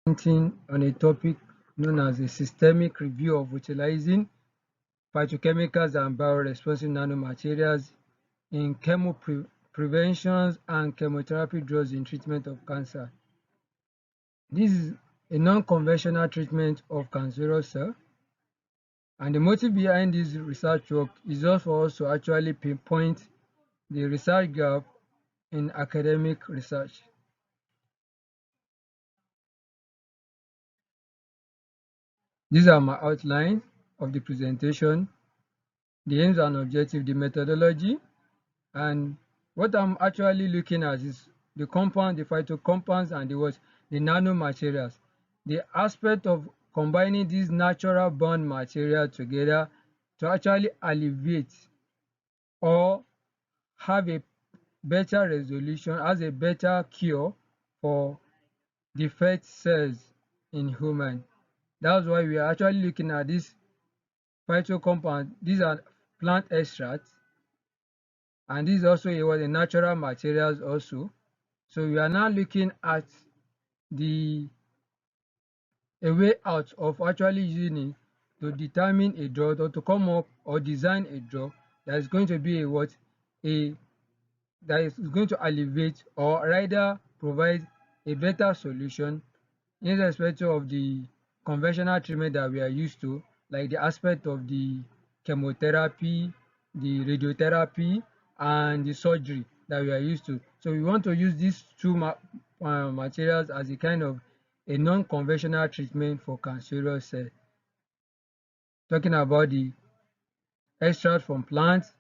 Presenting on a topic known as a systemic review of utilizing phytochemicals and bioresponsive nanomaterials in preventions and chemotherapy drugs in treatment of cancer. This is a non-conventional treatment of cancerous cell, and the motive behind this research work is just for us to actually pinpoint the research gap in academic research. These are my outlines of the presentation, the aims and objective, the methodology, and what I'm actually looking at is the compound, the phytocompounds, and the nanomaterials. The aspect of combining these natural bond material together to actually alleviate or have a better resolution, as a better cure for defect cells in human. That's why we are actually looking at this phytocompound. These are plant extracts, and this is also a natural materials also. So we are now looking at the a way out of actually using it to determine a drug, or to come up or design a drug that is going to be a that is going to alleviate or rather provide a better solution irrespective of the conventional treatment that we are used to, like the aspect of the chemotherapy, the radiotherapy, and the surgery that we are used to. So we want to use these two materials as a kind of a non-conventional treatment for cancerous cell. Talking about the extract from plants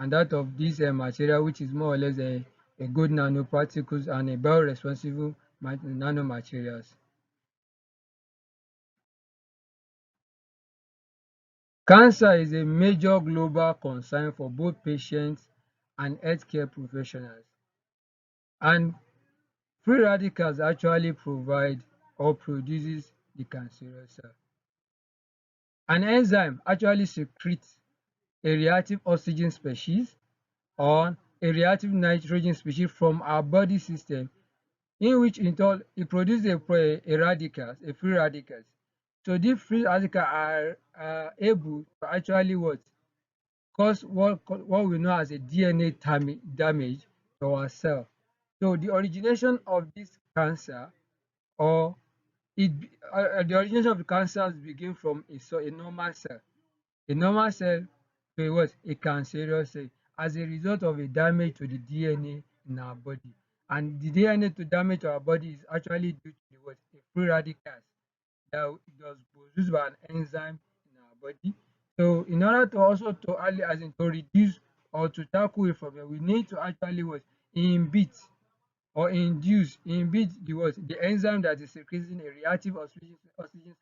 and that of this material, which is more or less a good nanoparticles and a bioresponsible nanomaterials. Cancer is a major global concern for both patients and healthcare professionals, and free radicals actually provide or produces the cancerous cell. An enzyme actually secretes a reactive oxygen species or a reactive nitrogen species from our body system, in which in turn it produces a free radicals. So these free radicals are able to actually cause what we know as a DNA damage to our cell. So the origination of this cancer, or the origination of the cancers begin from a normal cell, to a cancerous cell, as a result of a damage to the DNA in our body. And the DNA to damage to our body is actually due to a free radicals that was produced by an enzyme in our body. So in order to also to early as in to reduce or to tackle it from it, we need to actually inhibit or inhibit the enzyme that is secreting a reactive oxygen species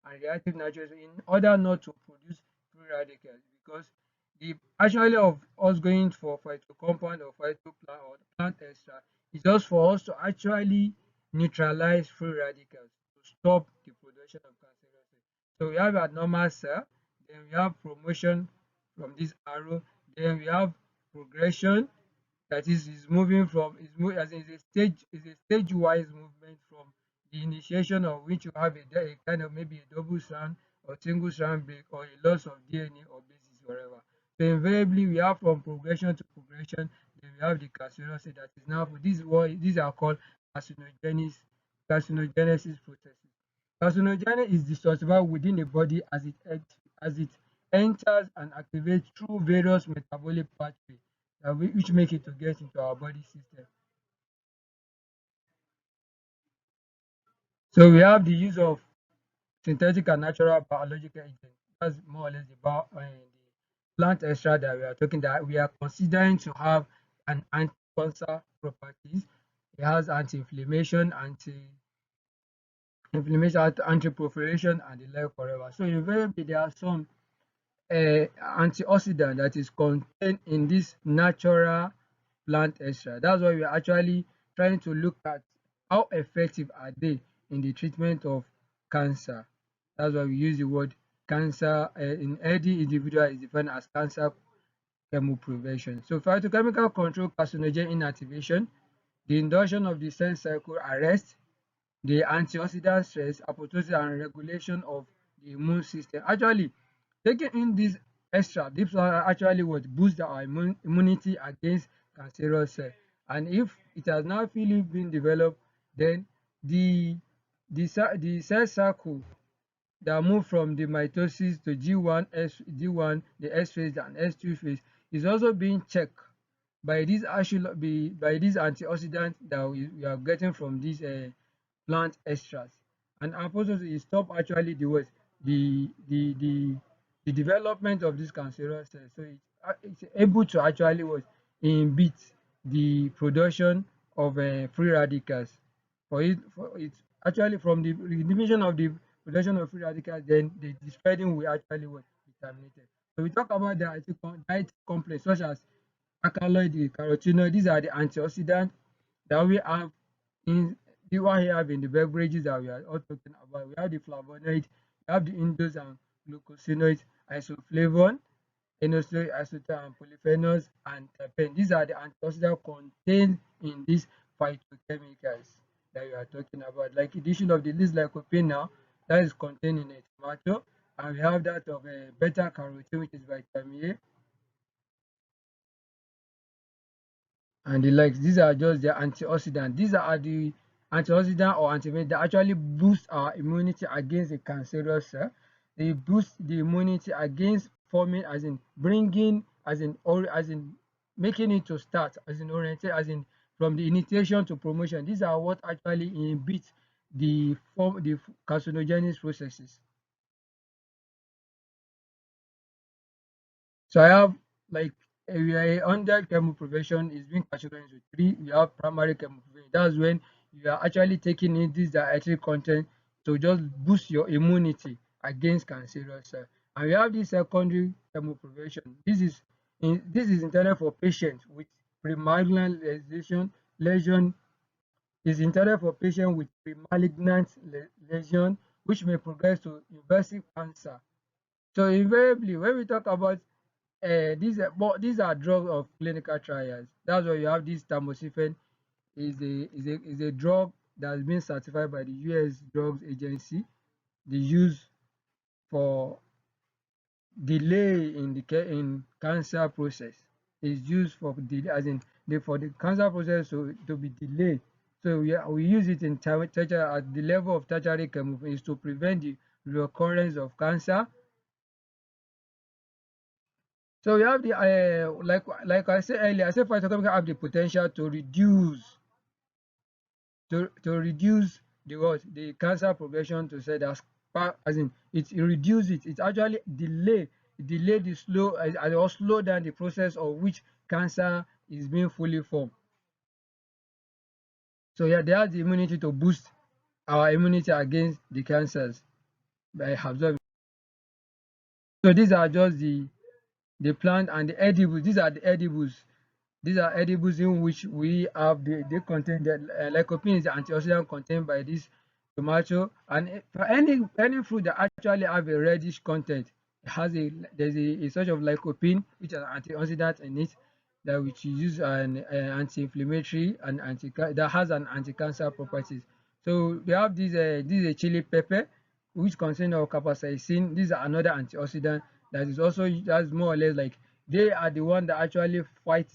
and reactive nitrogen, in order not to produce free radicals, because the actually of us going for phytocompound or phytoplant or plant extract is just for us to actually neutralize free radicals to stop the production of cancerous cells. So we have a normal cell, then we have promotion from this arrow, then we have progression, that is moving from as in is a stage wise movement from the initiation of which you have a kind of maybe a double strand or single strand break or a loss of DNA or basis whatever. So invariably we have from progression to progression, then we have the carcinoma that is now this is what these are called carcinogenesis carcinogenesis processes. Carcinogenesis is destructible within the body as it enters and activates through various metabolic pathways which make it to get into our body system. So we have the use of synthetic and natural biological agents. That's more or less about the plant extract that we are talking, that we are considering to have an anti-cancer properties. It has anti-inflammation, anti-proliferation, and the like forever. So invariably there are some antioxidant that is contained in this natural plant extract. That's why we are actually trying to look at how effective are they in the treatment of cancer. That's why we use the word cancer in healthy individual is defined as cancer chemoprevention. So phytochemical control carcinogen inactivation, the induction of the cell cycle arrest, the antioxidant stress, apoptosis and regulation of the immune system. Actually, taking in this extra, this one actually what boost our immunity against cancerous cells. And if it has now fully been developed, then the the cell cycle that move from the mitosis to G1, the S phase and S2 phase is also being checked by these actually by these antioxidants that we are getting from these plant extracts. And our purpose is stop actually the what the development of this cancerous cells. So it's able to actually what inhibit the production of free radicals. For it actually from the inhibition of the production of free radicals, then the spreading will actually what be terminated. So we talk about the diet complex such as alkaloid, the carotenoid. These are the antioxidants that we have in the one we have in the beverages that we are all talking about. We have the flavonoid, we have the indoles and glucosinoids, isoflavone, inositol, isoter, and polyphenols and terpene. These are the antioxidants contained in these phytochemicals that we are talking about. Like addition of the least lycopene now, that is contained in a tomato, and we have that of beta carotene, which is vitamin A, and the likes. These are just the antioxidants. These are the antioxidant or antibiotic that actually boost our immunity against the cancerous cell. They boost the immunity against forming, as in bringing, as in or as in making it to start, as in oriented, as in from the initiation to promotion. These are what actually inhibit the carcinogenesis processes. So I have like we are under chemo prevention is being categorized into three. We have primary chemo prevention. That's when you are actually taking in this dietary content to just boost your immunity against cancerous cells. And we have this secondary chemo prevention. This is intended for patients with premalignant lesion is intended for patients with premalignant lesion which may progress to invasive cancer. So invariably, when we talk about these are drugs of clinical trials. That's why you have this tamoxifen is a drug that has been certified by the U.S. Drugs Agency. The use for delay in the in cancer process is used for delay, as in for the cancer process to be delayed. So we use it in tertiary at the level of tertiary chemotherapy is to prevent the recurrence of cancer. So we have the like I said earlier, I said phytochemical have the potential to reduce the what the cancer progression to say that as in it reduce it. It actually delay the slow or slow down the process of which cancer is being fully formed. So yeah, they have the immunity to boost our immunity against the cancers by absorbing. So these are just the plant and the edibles. These are the edibles. These are edibles in which we have they contain the lycopene is the antioxidant contained by this tomato, and for any fruit that actually have a reddish content, it has there's a sort of lycopene which is an antioxidant in it that which is used an anti-inflammatory and that has an anti-cancer properties. So we have this is a chili pepper which contain of capsaicin. These are another antioxidant that is also that's more or less like they are the one that actually fight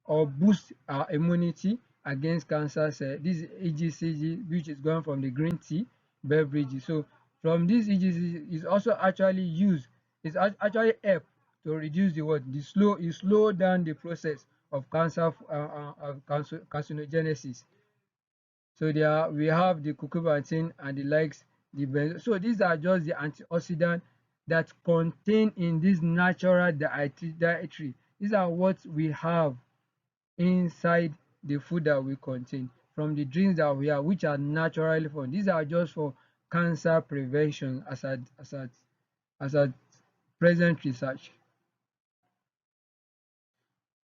or boost our immunity against cancer cell. This is EGCG, which is going from the green tea beverage. So from this EGCG is also actually used, is actually help to reduce the what the slow down the process of carcinogenesis. So there we have the cucurbitacin and the likes. So these are just the antioxidants that contain in this natural dietary. These are what we have inside the food that we contain from the drinks that we have, which are naturally formed. These are just for cancer prevention as at present research.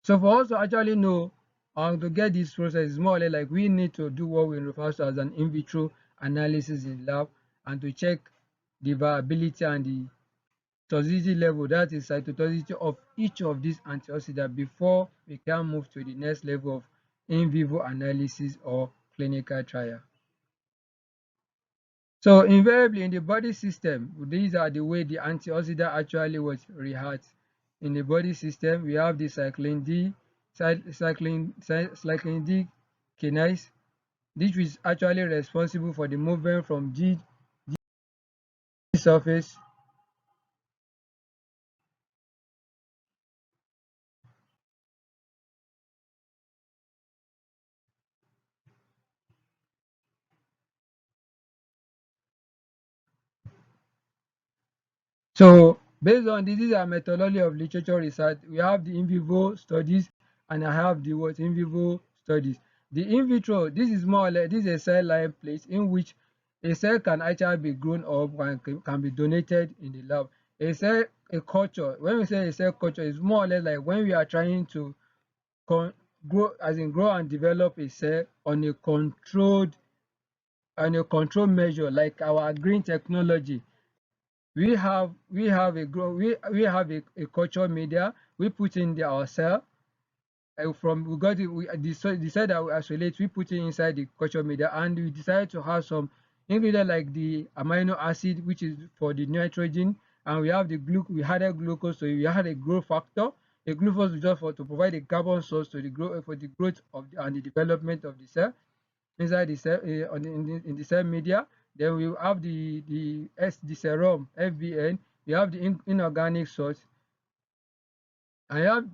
So for us to actually know to get this process is more or less like we need to do what we refer to as an in vitro analysis in lab and to check the viability and the toxicity level, that is cytotoxicity of each of these antioxidants before we can move to the next level of in vivo analysis or clinical trial. So invariably in the body system, these are the way the antioxidant actually was reacts. In the body system, we have the cyclin D kinase, which is actually responsible for the movement from G surface. So based on this is a methodology of literature research. We have the in vivo studies and I have the what in vivo studies. The in vitro, this is more or less this is a cell line place in which a cell can actually be grown up and can be donated in the lab. A culture, when we say a cell culture, is more or less like when we are trying to grow, as in grow and develop a cell on a controlled measure, like our green technology. We have a culture media. We put in our cell from we got it. We decide that we isolate. We put it inside the culture media, and we decided to have some ingredient like the amino acid, which is for the nitrogen, and we have the we had a glucose, so we had a growth factor. A glucose is just for to provide a carbon source to the growth for the growth of and the development of the cell inside the cell in the cell media. Then we have the serum FBN. We have the inorganic source. And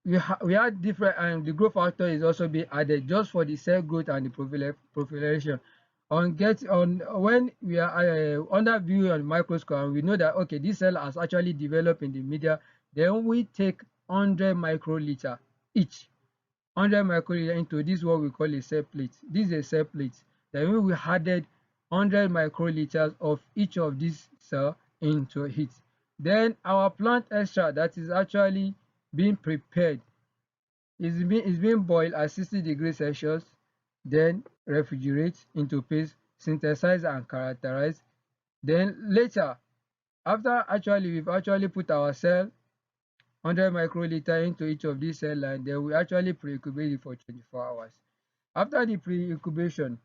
we had different, and the growth factor is also being added just for the cell growth and the proliferation. On when we are under view on microscope, and we know that okay, this cell has actually developed in the media. Then we take 100 microliter each 100 microliter into this what we call a cell plate. This is a cell plate. Then we added 100 microliters of each of these cell into it. Then our plant extract that is actually being prepared is being boiled at 60 degrees Celsius, then refrigerate into paste, synthesize and characterize. Then later, after actually we've actually put our cell 100 microliter into each of these cell lines, then we actually pre-incubate it for 24 hours. After the pre-incubation,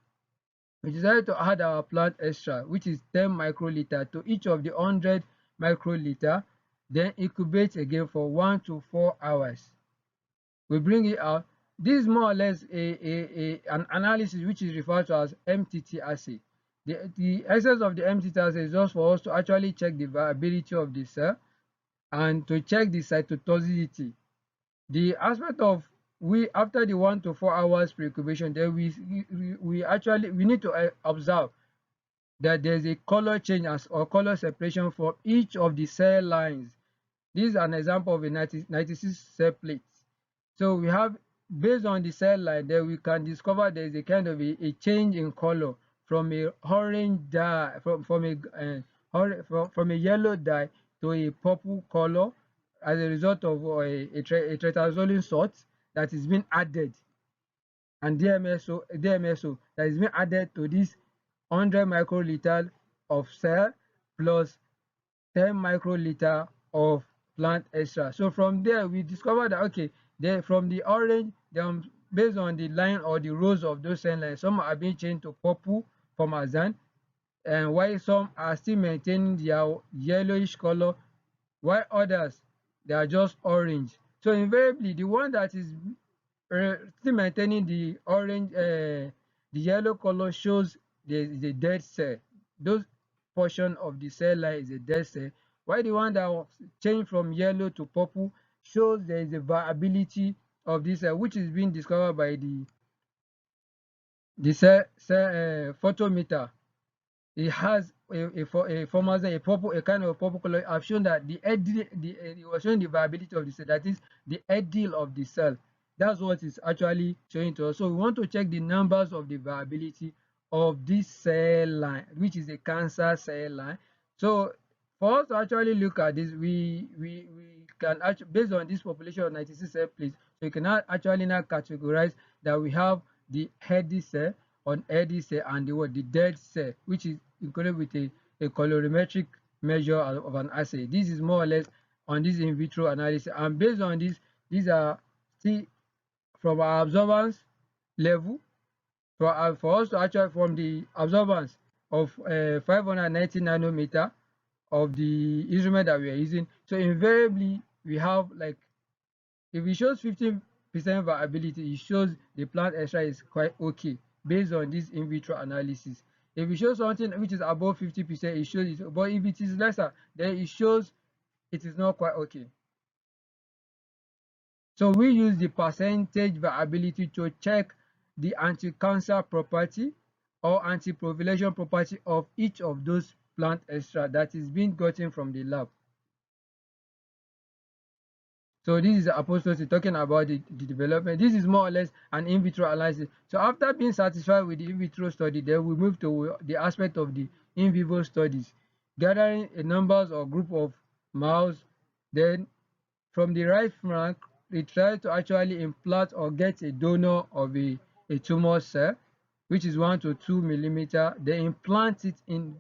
we decided to add our plant extract, which is 10 microliter to each of the 100 microliter, then incubate again for 1 to 4 hours. We bring it out. This is more or less an analysis which is referred to as MTT assay. The essence of the MTT assay is just for us to actually check the viability of the cell and to check the cytotoxicity. The aspect of we after the 1 to 4 hours pre-incubation, then we need to observe that there's a color change or color separation for each of the cell lines. This is an example of a 96 cell plate. So we have, based on the cell line, then we can discover there is a kind of a change in color from a orange dye, from a yellow dye to a purple color as a result of a tetrazoline salt that is being added, and DMSO that is being added to this 100 microliter of cell plus 10 microliter of plant extract. So from there we discovered that okay, there from the orange, based on the line or the rows of those cell lines, some are being changed to purple formazan, and while some are still maintaining their yellowish color, while others they are just orange. So invariably the one that is still maintaining the orange, the yellow color shows there is a dead cell. Those portion of the cell line is a dead cell, while the one that was changed from yellow to purple shows there is a viability of this cell, which is being discovered by the cell photometer. It has a formation, a purple, a kind of purple color. I've shown that it was showing the viability of the cell, that is the ideal of the cell. That's what it's actually showing to us. So we want to check the numbers of the viability of this cell line, which is a cancer cell line. So for us to actually look at this, we can actually, based on this population of 96 cell plates, so you can actually now categorize that we have the healthy cell, unhealthy cell, and the dead cell, which is included with a colorimetric measure of an assay. This is more or less on this in vitro analysis, and based on this, these are still from our absorbance level, for us to actually from the absorbance of 590 nanometer of the instrument that we are using. So invariably we have like, if it shows 15% viability, it shows the plant extract is quite okay based on this in vitro analysis. If it shows something which is above 50%, it shows it, but if it is lesser, then it shows it is not quite okay. So we use the percentage viability to check the anti-cancer property or anti-proliferation property of each of those plant extract that is being gotten from the lab. So this is Apostle talking about the development. This is more or less an in vitro analysis. So after being satisfied with the in vitro study, then we move to the aspect of the in vivo studies, gathering a numbers or group of mouse. Then from the right flank, they try to actually implant or get a donor of a tumor cell, which is 1 to 2 millimeter. They implant it in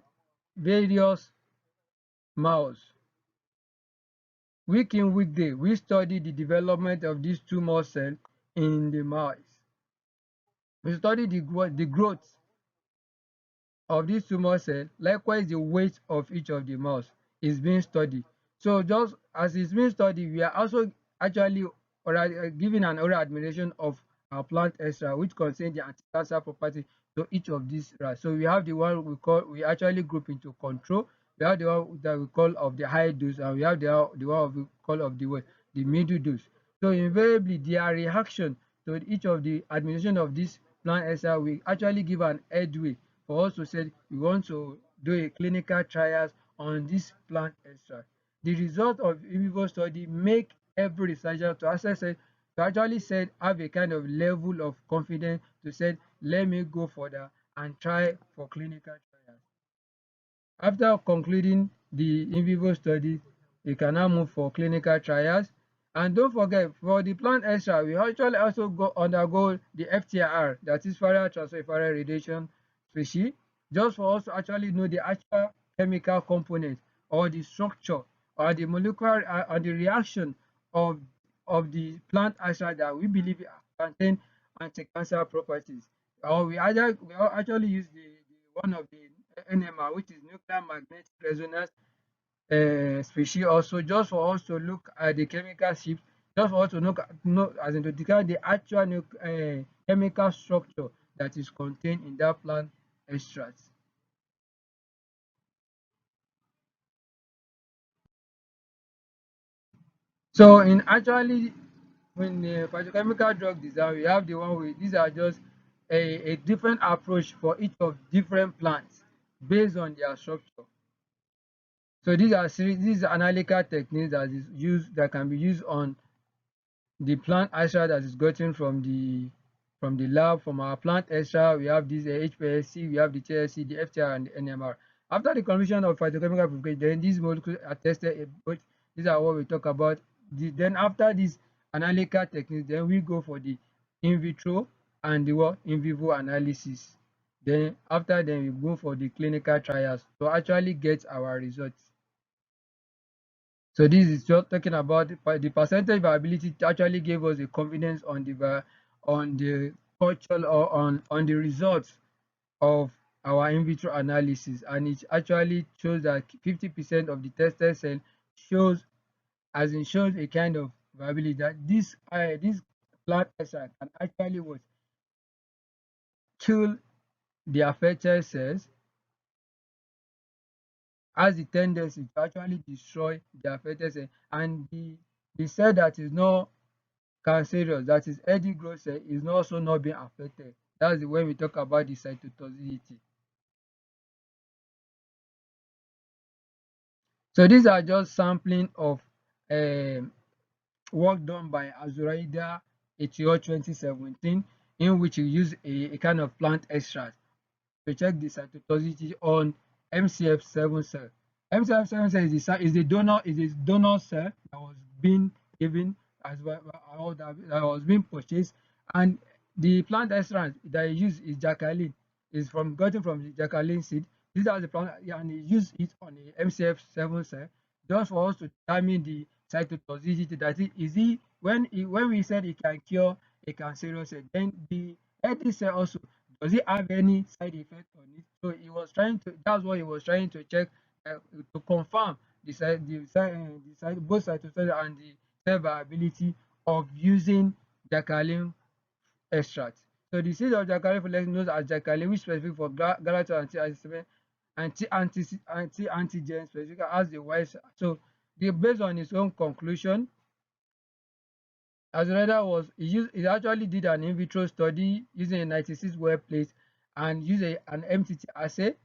various mouse. Week in, week day, we study the development of these tumor cells in the mice. We study the growth of this tumor cell. Likewise, the weight of each of the mouse is being studied. So just as it's being studied, we are also actually giving an oral administration of our plant extract, which contains the anti-cancer property to each of these rats. So we have the one we actually group into control. We have the one that we call of the high dose, and we have the one we call of the middle dose. So invariably, their reaction to each of the administration of this plant extract will actually give an headway for us to say we want to do a clinical trials on this plant extract. The result of in vivo study make every researcher to actually say have a kind of level of confidence to say let me go further and try for clinical trials. After concluding the in vivo study, we can now move for clinical trials. And don't forget, for the plant extract, we actually also undergo the FTIR, that is Fourier transfer infrared radiation species, just for us to actually know the actual chemical component or the structure or the molecular and the reaction of the plant extract that we believe contain anti-cancer properties. Or we actually use the one of the NMR, which is nuclear magnetic resonance species, also just for us to look at the chemical shift, just for us to know as in to declare the actual chemical structure that is contained in that plant extract. So in actually when the phytochemical drug design, we have the one with these are just a different approach for each of different plants based on their structure. So these are analytical techniques that can be used on the plant extract that is gotten from the lab. From our plant extract, we have this HPLC, we have the TLC, the FTR, and the NMR. After the completion of phytochemical purification, then these molecules are tested. But these are what we talk about. Then after this analytical techniques, then we go for the in vitro and the in vivo analysis. Then after we go for the clinical trials to actually get our results. So this is just talking about the percentage viability actually gave us a confidence on the culture or on the results of our in vitro analysis, and it actually shows that 50% of the tested cell shows a kind of viability that this plant extract can actually kill the affected cells, has the tendency to actually destroy the affected cell, and the cell that is not cancerous, that is healthy growth cell, is also not being affected. That's when we talk about the cytotoxicity. So these are just sampling of um, work done by Azuraida et al. 2017, in which you use a kind of plant extract to check the cytotoxicity on MCF7 cell. MCF7 cell is a donor cell that was being given as well, or that was being purchased, and the plant extract that you use is jacqueline, is gotten from the jacqueline seed. These are the plant, yeah, and you use it on a MCF7 cell just for us to determine the cytotoxicity. That is when we said it can cure a cancerous cell, then the healthy cell also does it have any side effect on it? So he was trying to, that's what he was trying to check, to confirm both cytostatic and the cell viability of using jacqueline extract. So the seed of jacqueline fullex known as jacqueline, which is specific for galactose antigen specific as the wise. So based on his own conclusion, Azureda he actually did an in vitro study using a 96 well plate and used an MTT assay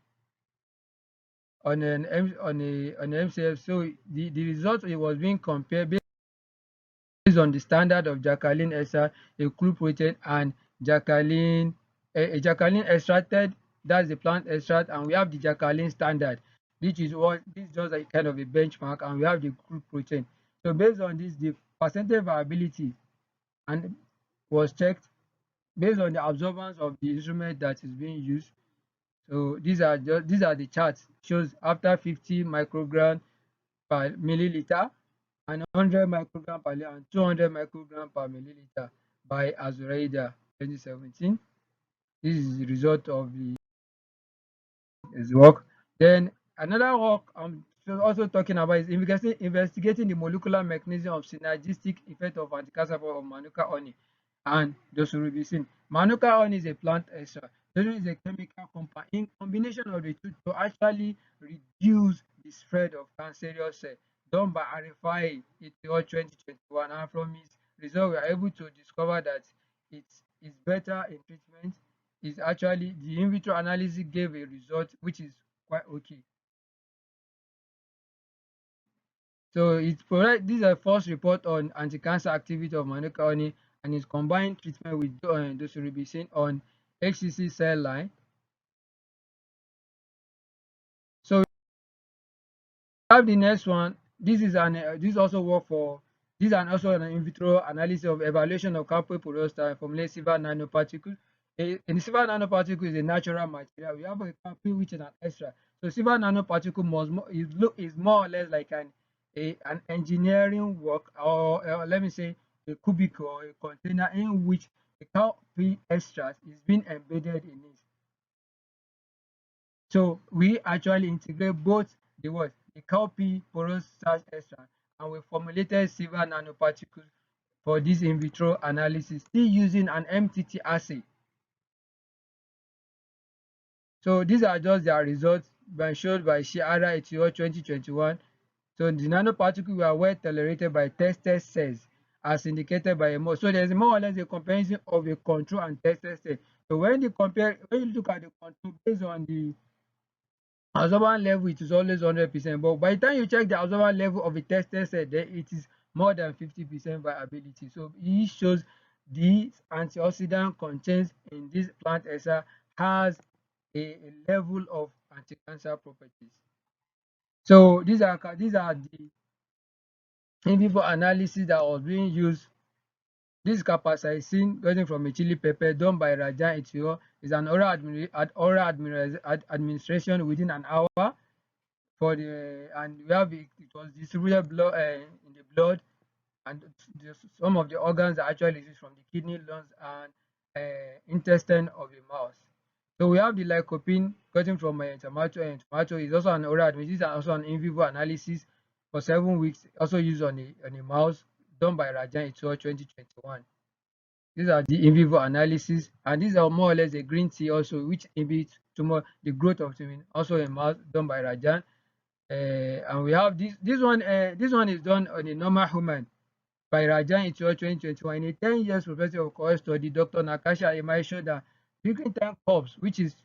on an MCF. So the result, it was being compared based on the standard of jacqueline extract, a crude protein, and jacqueline a jacqueline extracted, that's the plant extract, and we have the jacqueline standard, which is what this is just a kind of a benchmark, and we have the crude protein. So based on this, the percentage viability and was checked based on the absorbance of the instrument that is being used. So these are the charts, shows after 50 microgram per milliliter and 100 microgram per liter and 200 microgram per milliliter by Azureda 2017. This is the result of his work. Then another work I'm also talking about is investigating the molecular mechanism of synergistic effect of anti-cancer of Manuka honey and doxorubicin. Manuka honey is a plant extract. Doxorubicin is a chemical compound in combination of the two to actually reduce the spread of cancerous cells, done by RFI in 2021. And from its result, we are able to discover that it is better in treatment. Is actually the in vitro analysis gave a result which is quite okay. So it provides, this is a first report on anti-cancer activity of Manuka honey and its combined treatment with doxorubicin on HCC cell line. So we have the next one. This also work for, this is also an in vitro analysis of evaluation of cowpea porosity from silver nanoparticles. A silver nanoparticle is a natural material. We have a cowpea which is an extra. So silver nanoparticle is more or less like an engineering work, or let me say a cubicle or a container in which the cowpea extract is being embedded in it. So we actually integrate both the cowpea porous starch extract, and we formulated silver nanoparticles for this in vitro analysis, still using an MTT assay. So these are just their results showed by Shiara et al. 2021. So the nanoparticles were well tolerated by tested cells as indicated by a more. So there's more or less a comparison of a control and tested cell. So when you look at the control based on the absorbance level, it is always 100%, but by the time you check the absorbance level of a tested cell, then it is more than 50% viability. So it shows the antioxidant contains in this plant extract has a level of anti-cancer properties. So these are the in vivo analysis that was being used. This capsaicin getting from a chili pepper done by Rajan et al. Is an oral administration within an hour for the, and we have it was distributed in the blood, and some of the organs are actually used from the kidney, lungs, and intestine of the mouse. So we have the lycopene gotten from tomato, and tomato is also an oral administration and also an in vivo analysis for 7 weeks, also used on a mouse, done by Rajan et al. 2021. These are the in vivo analysis, and these are more or less a green tea also, which inhibits tumor, the growth of tumor, also a mouse, done by Rajan. And we have this one. This one is done on a normal human by Rajan et al. 2021. In a 10 years professor of cohort study, Dr. Nakasha Imai showed that drinking 10 cups, which is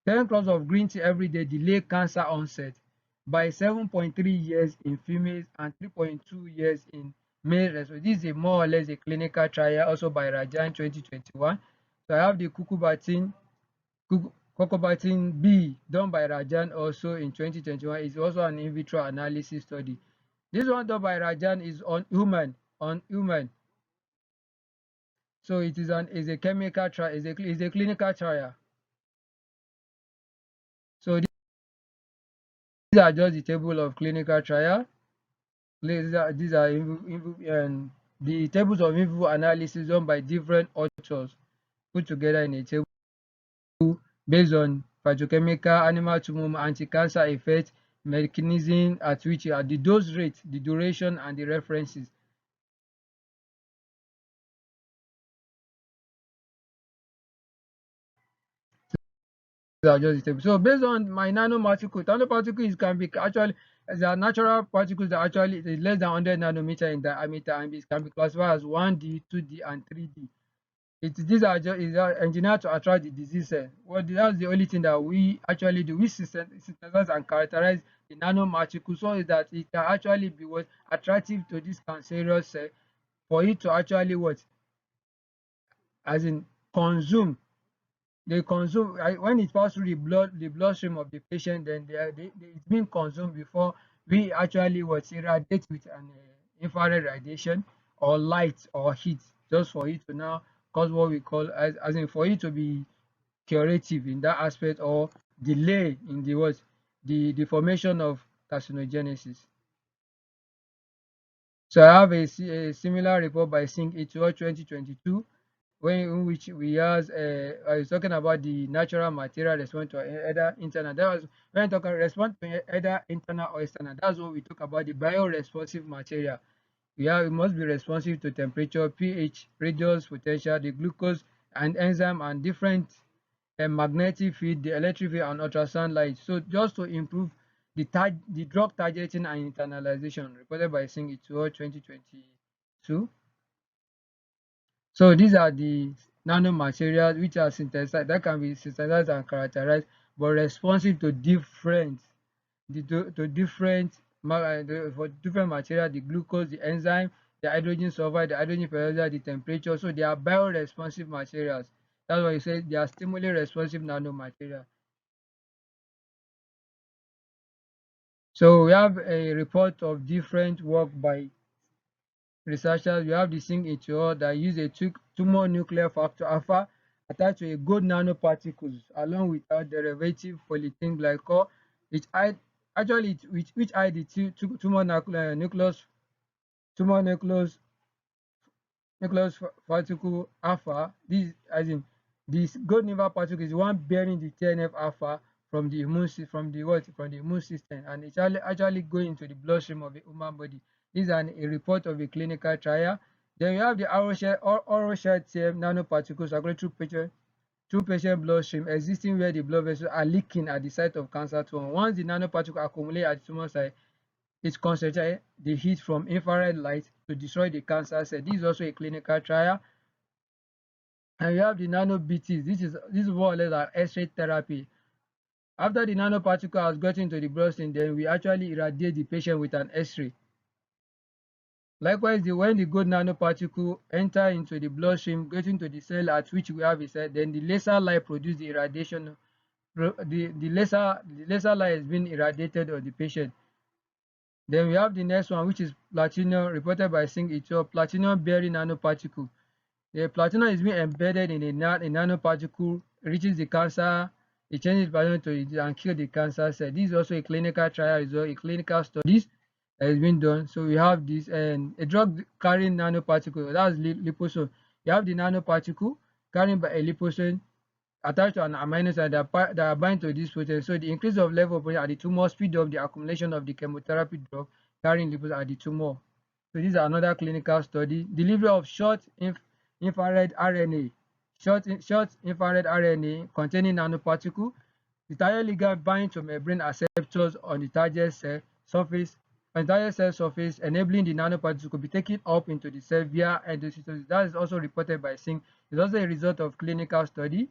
10 cups of green tea every day, delay cancer onset by 7.3 years in females and 3.2 years in males. So this is more or less a clinical trial also by Rajan 2021. So I have the Cucubatin B done by Rajan also in 2021 is also an in vitro analysis study. This one done by Rajan is on human. So it is a chemical trial, is a clinical trial. So these are just the table of clinical trial. These are the tables of in vivo analysis done by different authors put together in a table. based on phytochemical, animal tumor, anti-cancer effect, mechanism at which the dose rate, the duration, and the references. Are just the table. So based on my nanoparticles can be actually there are natural particles that actually is less than 100 nanometer in diameter, and it can be classified as 1D, 2D, and 3D. These are just engineered to attract the disease cell. Well, that's the only thing that we actually do. We synthesize and characterize the nanoparticles so that it can actually be what attractive to this cancerous cell for it to actually what, as in consume. They consume when it passes through the bloodstream of the patient, then it's being consumed before we actually what irradiate with an infrared radiation or light or heat, just for it to now cause what we call as in for it to be curative in that aspect, or delay in the what the formation of carcinogenesis. So I have a similar report by Singh et al. 2022, when in which we has I was talking about the natural material response to either internal. That was when talking response to either internal or external. That's what we talk about the bioresponsive material. It must be responsive to temperature, pH, radius, potential, the glucose and enzyme, and different magnetic field, the electric field, and ultrasound light. So just to improve the drug targeting and internalization, reported by Singh et al. 2022. So these are the nanomaterials which are synthesized, that can be synthesized and characterized, but responsive to different to different for different material, the glucose, the enzyme, the hydrogen sulfide, the hydrogen peroxide, the temperature. So they are bioresponsive materials. That's why you say they are stimuli responsive nanomaterial. So we have a report of different work by researchers. We have the zinc etol that use a tumor nuclear factor alpha attached to a gold nanoparticles along with our derivative polyethylene glycol, which hide actually which hide the tumor nucleus tumor nucleus particle alpha. This as in this gold liver particle is one bearing the TNF alpha from the from the immune system, and it's actually going into the bloodstream of the human body. This is a report of a clinical trial. Then you have the oral shell TM nanoparticles circulating through patient bloodstream existing where the blood vessels are leaking at the site of cancer tumor. Once the nanoparticle accumulate at the tumor site, it concentrates the heat from infrared light to destroy the cancer cell. This is also a clinical trial. And you have the nano-BTs. This is more or less an X-ray therapy. After the nanoparticle has gotten into the bloodstream, then we actually irradiate the patient with an X-ray. Likewise, when the good nanoparticle enter into the bloodstream, getting to the cell at which we have a cell, then the laser light produce the irradiation. The laser light is being irradiated on the patient. Then we have the next one, which is platinum, reported by Singh et al. Platinum bearing nanoparticle. The platinum is being embedded in a nanoparticle, reaches the cancer, it changes pattern to it and kill the cancer cell. This is also a clinical trial result, a clinical studies that has been done. So we have this and a drug carrying nanoparticle, that's liposome. You have the nanoparticle carrying by a liposome attached to an amino acid that bind to this protein. So the increase of level of protein at the tumor speed up the accumulation of the chemotherapy drug carrying liposome at the tumor. So this is another clinical study. Delivery of infrared RNA, short infrared RNA containing nanoparticle. The target ligand bind to membrane acceptors on the target cell surface, enabling the nanoparticle to be taken up into the cell via endocytosis. That is also reported by Singh. It's also a result of clinical study.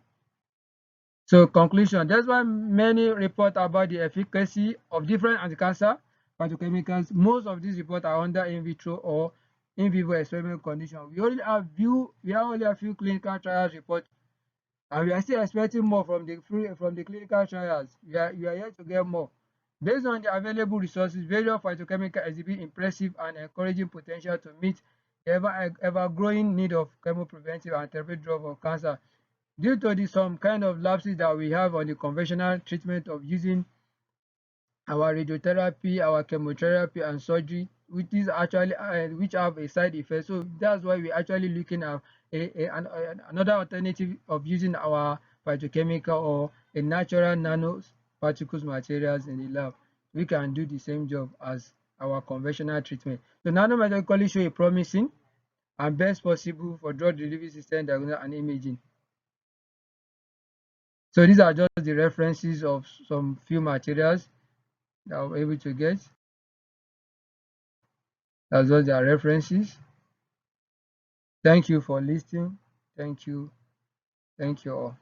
So conclusion, that's why many report about the efficacy of different anti-cancer phytochemicals. Most of these reports are under in vitro or in vivo experiment condition. We only have few clinical trials report, and we are still expecting more from the clinical trials. We are yet to get more. Based on the available resources, various phytochemicals exhibit impressive and encouraging potential to meet the ever growing need of chemopreventive and therapeutic drug for cancer. Due to some kind of lapses that we have on the conventional treatment of using our radiotherapy, our chemotherapy and surgery, which is actually which have a side effect. So that's why we're actually looking at another alternative of using our phytochemical or a natural nanoparticles materials in the lab, we can do the same job as our conventional treatment. So nanometrically show a promising and best possible for drug delivery system diagnosis and imaging. So these are just the references of some few materials that I'm able to get. That's just their references. Thank you for listening. Thank you. Thank you all.